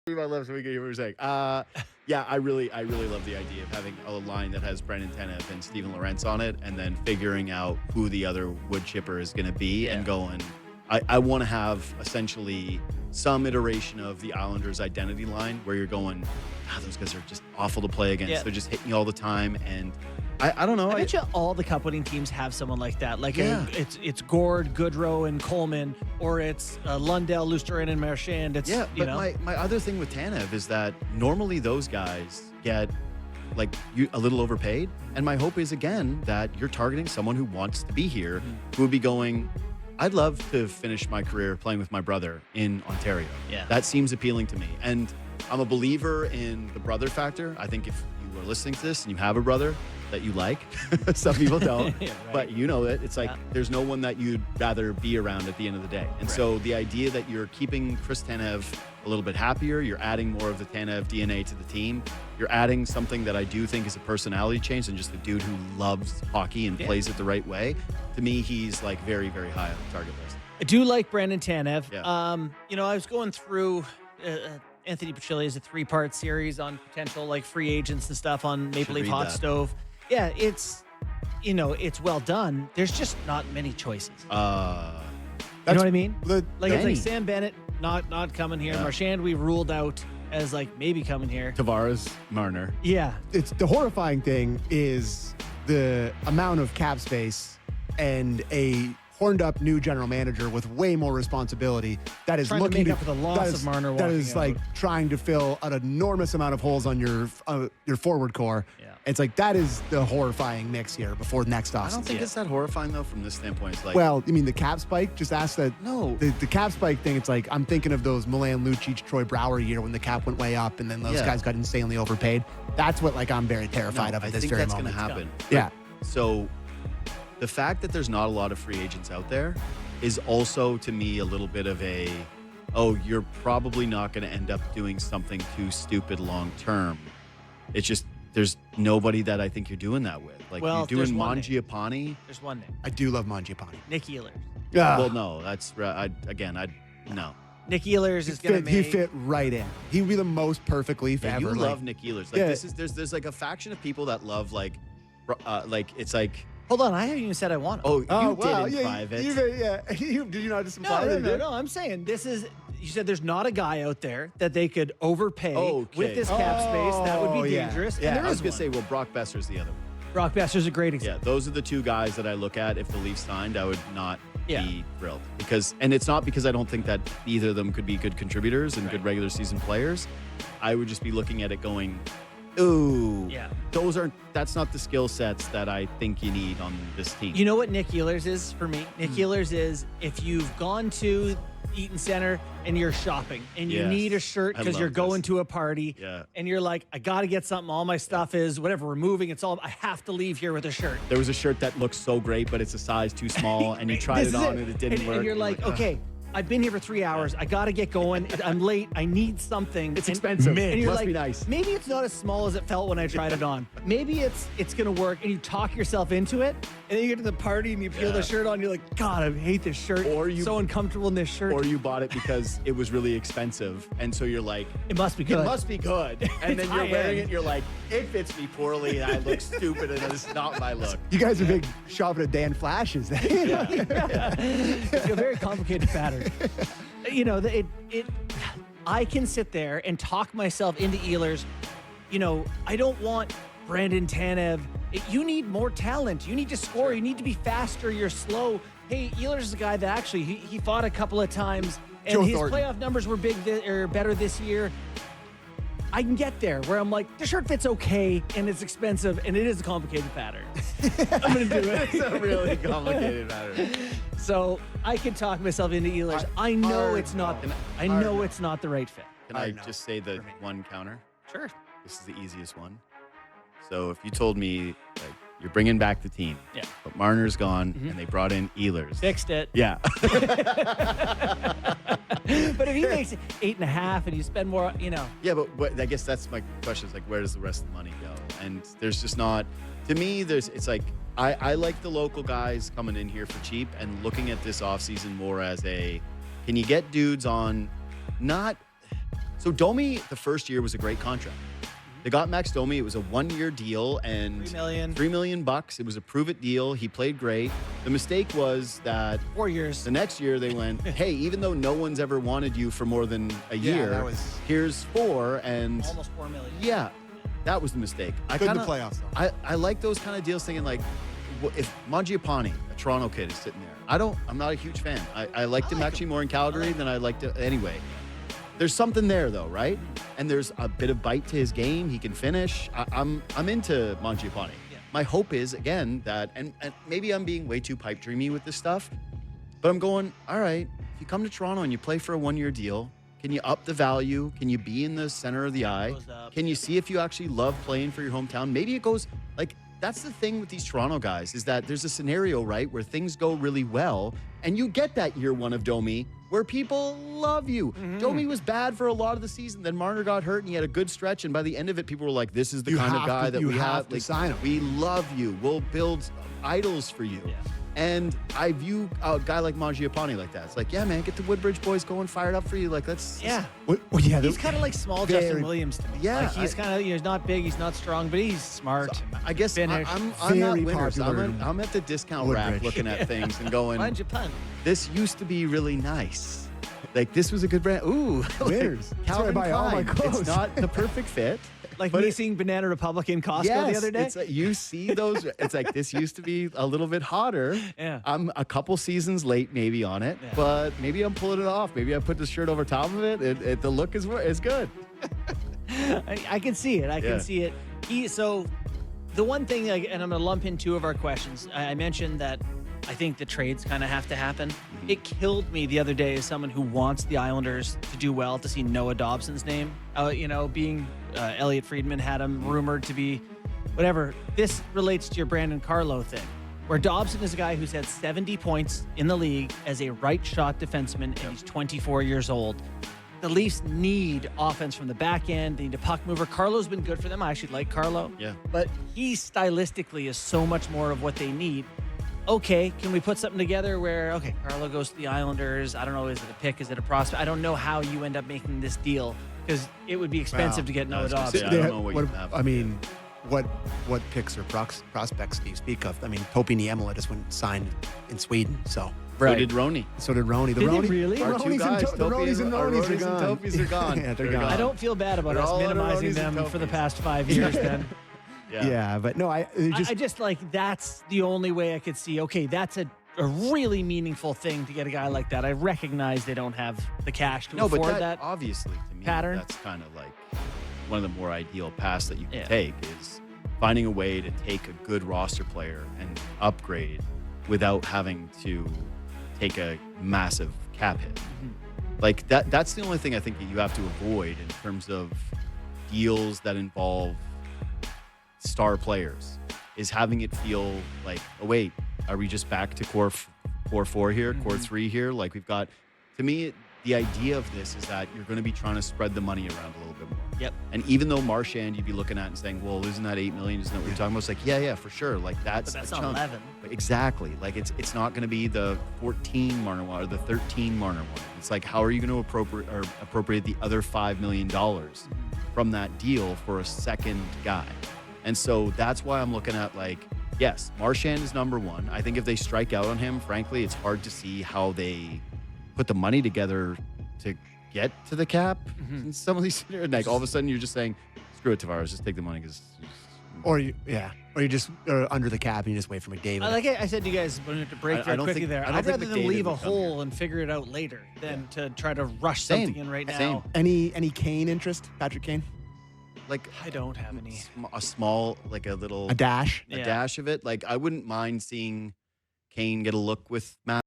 my lips when we get what you're saying. Yeah, I really love the idea of having a line that has Brendan Tanev and Steven Lorentz on it, and then figuring out who the other wood chipper is going to be, and going. I want to have essentially some iteration of the Islanders' identity line where you're going, those guys are just awful to play against. Yeah. They're just hitting you all the time, and I don't know. I bet you all the cup winning teams have someone like that. Like it's Gord, Goodrow, and Coleman, or it's Lundell, Lusterin, and Marchand. It's, but my other thing with Tanev is that normally those guys get a little overpaid, and my hope is again that you're targeting someone who wants to be here, who would be going, I'd love to finish my career playing with my brother in Ontario. Yeah. That seems appealing to me. And I'm a believer in the brother factor. I think if you are listening to this and you have a brother that you like, some people don't, Yeah, right. but you know it. It's like there's no one that you'd rather be around at the end of the day. And so the idea that you're keeping Chris Tanev a little bit happier, you're adding more of the Tanev DNA to the team, you're adding something that I do think is a personality change and just a dude who loves hockey and plays it the right way. To me, he's like very, very high on the target list. I do like Brandon Tanev. Yeah. I was going through Anthony Pacilli is a 3-part series on potential like free agents and stuff on Maple Leaf read Hot that. Stove. Yeah, it's well done. There's just not many choices. You know what I mean? It's like Sam Bennett not coming here. Yeah. Marchand we ruled out as like maybe coming here. Tavares, Marner. Yeah. It's the horrifying thing is the amount of cap space and a horned up new general manager with way more responsibility that is Trying to looking make up for the loss of Marner That walking is out. like trying to fill an enormous amount of holes on your forward core. Yeah. It's like that is the horrifying mix here before next offseason. I don't think it's that horrifying though from this standpoint. It's like, Well, you mean the cap spike? Just ask that. No. The cap spike thing, it's like I'm thinking of those Milan Lucic, Troy Brower year when the cap went way up and then those guys got insanely overpaid. That's what I'm very terrified of at this very moment. I think that's going to happen. Yeah. So the fact that there's not a lot of free agents out there is also to me a little bit of you're probably not going to end up doing something too stupid long term. It's just there's nobody that I think you're doing that with. Like Well, you're there's doing one Mangiapane. There's one name. I do love Mangiapane. Nick Ehlers. Yeah. Well, no, that's no. Nick Ehlers is going to He make fit right in. He'd be the most perfect Leaf Yeah, ever. you love Nick Ehlers. Like Yeah. there's like a faction of people that love it's like. Hold on, I haven't even said I want him. Oh, you wow. did in Yeah, private. Did you not just imply that? No. I'm saying this is. You said there's not a guy out there that they could overpay with this cap space. That would be yeah. dangerous. Yeah, and there I is was gonna one. say, well, Brock Besser's the other one. Brock Besser's a great Yeah, example. those are the two guys that I look at. If the Leafs signed, I would not Yeah. be thrilled and it's not because I don't think that either of them could be good contributors and good regular season players. I would just be looking at it going, ooh, Yeah. that's not the skill sets that I think you need on this team. You know what Nick Ehlers is for me? Nick Ehlers is if you've gone to Eaton Center and you're shopping and you Yes. need a shirt I because love you're going this. to a party and you're like, I got to get something. All my stuff is whatever we're moving. It's all, I have to leave here with a shirt. There was a shirt that looks so great, but it's a size too small, and you tried This it is on and it didn't work. And you're like, okay, I've been here for 3 hours. I got to get going. I'm late. I need something. It's expensive. And you're Must like, be nice. maybe it's not as small as it felt when I tried it on. Maybe it's going to work. And you talk yourself into it. And then you get to the party and you peel the shirt on. You're like, God, I hate this shirt. Or you- so uncomfortable in this shirt. Or you bought it because it was really expensive, and so you're like, It must be good. it must be good. And then It's you're wearing high-end. it, and you're like, it fits me poorly, and I look stupid, and it's not my look. You guys are big shopping at Dan Flash's. It's a very complicated pattern. I can sit there and talk myself into Ehlers. I don't want Brandon Tanev. You need more talent. You need to score. You need to be faster. You're slow. Hey, Ehlers is a guy that actually he fought a couple of times, and Joe his Thornton. playoff numbers were better this year. I can get there where I'm like, the shirt fits okay, and it's expensive, and it is a complicated pattern. I'm gonna do it. It's a really complicated matter. So I can talk myself into Ehlers. I know it's not. I know it's not the right fit. Can I just say the one counter? Sure. This is the easiest one. So if you told me like you're bringing back the team, but Marner's gone, and they brought in Ehlers. Fixed it. Yeah. But if he makes 8.5 and you spend more, Yeah, but I guess that's my question is like, where does the rest of the money go? And there's just not, to me, it's like, I like the local guys coming in here for cheap and looking at this offseason more as can you get dudes on So Domi, the first year was a great contract. They got Max Domi. It was a 1-year deal and $3 million bucks. It was a prove-it deal. He played great. The mistake was that 4 years. the next year they went, hey, even though no one's ever wanted you for more than a year, here's 4 and Almost $4 million. Yeah, that was the mistake. Good in the playoffs, though. I like those kind of deals, thinking like, if Mangiapane, a Toronto kid, is sitting there, I'm not a huge fan. I liked him actually more in Calgary than I liked it anyway. There's something there though, right? And there's a bit of bite to his game. He can finish. I'm into Mangiapane. Yeah. My hope is again that, and maybe I'm being way too pipe dreamy with this stuff, but I'm going, all right, if you come to Toronto and you play for a 1-year deal, can you up the value? Can you be in the center of the eye? Can you see if you actually love playing for your hometown? Maybe it goes like, that's the thing with these Toronto guys, is that there's a scenario, right, where things go really well, and you get that year 1 of Domi where people love you. Domi was bad for a lot of the season. Then Marner got hurt, and he had a good stretch. And by the end of it, people were like, this is the kind of guy that we have. To sign him. We love you. We'll build idols for you. Yeah. And I view a guy like Mangiapane like that. It's like, yeah, man, get the Woodbridge boys going, fired up for you. Like, that's... Yeah. Yeah, He's kind of like small Justin Williams to me. Yeah, Like he's kind of, he's not big, he's not strong, but he's smart. I guess I'm not winners. I'm at the discount rack Woodbridge. looking at things and going, Mind your pun. this used to be really nice. Like, this was a good brand. Ooh, Winners. That's where I Calvin buy all my Klein. clothes. It's not the perfect fit. Like but me seeing Banana Republic in Costco the other day. It's like, you see those. It's like, this used to be a little bit hotter. Yeah. I'm a couple seasons late maybe on it, Yeah. but maybe I'm pulling it off. Maybe I put the shirt over top of it. The look is good. I can see it. I can see it. So the one thing, and I'm going to lump in 2 of our questions. I mentioned that I think the trades kind of have to happen. It killed me the other day as someone who wants the Islanders to do well to see Noah Dobson's name. Being Elliot Friedman had him rumored to be whatever. This relates to your Brandon Carlo thing, where Dobson is a guy who's had 70 points in the league as a right shot defenseman, and he's 24 years old. The Leafs need offense from the back end. They need a puck mover. Carlo's been good for them. I actually like Carlo. Yeah. But he stylistically is so much more of what they need. Okay, can we put something together where, okay, Carlo goes to the Islanders. I don't know, is it a pick? Is it a prospect? I don't know how you end up making this deal because it would be expensive to get Noah Dobson. I don't know what you have. I mean, what picks or prospects do you speak of? I mean, Topi Niemela just went signed in Sweden, so. So did Roni. So did Roni. Did he really? Our two guys, The Ronies and Ronies are gone. Topis are gone. Yeah, they're gone. I don't feel bad about They're us all under minimizing Ronies and them for the Topis. past 5 years then. Yeah, but no, I just like, that's the only way I could see, okay, that's a really meaningful thing to get a guy like that. I recognize they don't have the cash to afford but that. Obviously, to me, pattern. that's kind of like one of the more ideal paths that you can Yeah. take is finding a way to take a good roster player and upgrade without having to take a massive cap hit. Like that's the only thing I think that you have to avoid in terms of deals that involve star players, is having it feel like, oh wait, are we just back to core 4 here, core 3 here? Like we've got, to me, the idea of this is that you're going to be trying to spread the money around a little bit more. Yep. And even though Marchand, you'd be looking at and saying, well, isn't that $8 million? Isn't that what you're talking about? It's like, yeah, for sure. Like that's But that's a not chunk. 11. Exactly. Like it's not going to be the 14 Marner one or the 13 Marner one. It's like, how are you going to appropriate the other $5 million from that deal for a second guy? And so that's why I'm looking at, like, yes, Marchand is number 1. I think if they strike out on him, frankly, it's hard to see how they put the money together to get to the cap. In some of these, like all of a sudden you're just saying, screw it, Tavares, just take the money because. or you just are under the cap and you just wait for McDavid. Like I said to you guys when we had to break I very don't quickly think- there, I don't I'd think rather them McDavid leave a would come hole and figure it out later than to try to rush Same. something in right now. Same. Any Kane interest, Patrick Kane? Like I don't have any. a small, like a little A dash? Yeah. dash of it. Like I wouldn't mind seeing Kane get a look with Matt.